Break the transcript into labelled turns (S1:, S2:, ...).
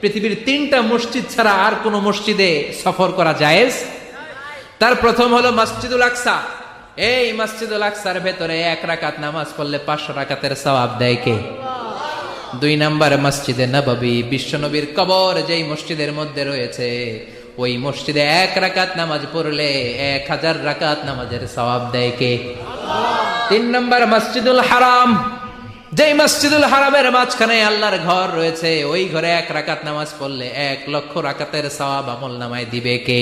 S1: পৃথিবীর 3টা মসজিদ ছাড়া আর কোন মসজিদে সফর করা জায়েজ। তার প্রথম হলো মসজিদুল আকসা। এই মসজিদুল আকসার ভেতরে 1 রাকাত নামাজ পড়লে 500 রাকাতের সওয়াব দেয় কে? 2 নাম্বার মসজিদে নববী, বিশ্বনবীর কবর যেই মসজিদের মধ্যে রয়েছে, ওই মসজিদে 1 রাকাত নামাজ পড়লে 1000 রাকাত নামাজের সওয়াব দেয় কে? 3 নাম্বার মসজিদুল হারাম, যেই মসজিদুল হারামের মাঝখানে আল্লাহর ঘর রয়েছে, ওই ঘরে 1 রাকাত নামাজ পড়লে 1 লক্ষ রাকাতের সওয়াব আমল নামায় দিবে কে?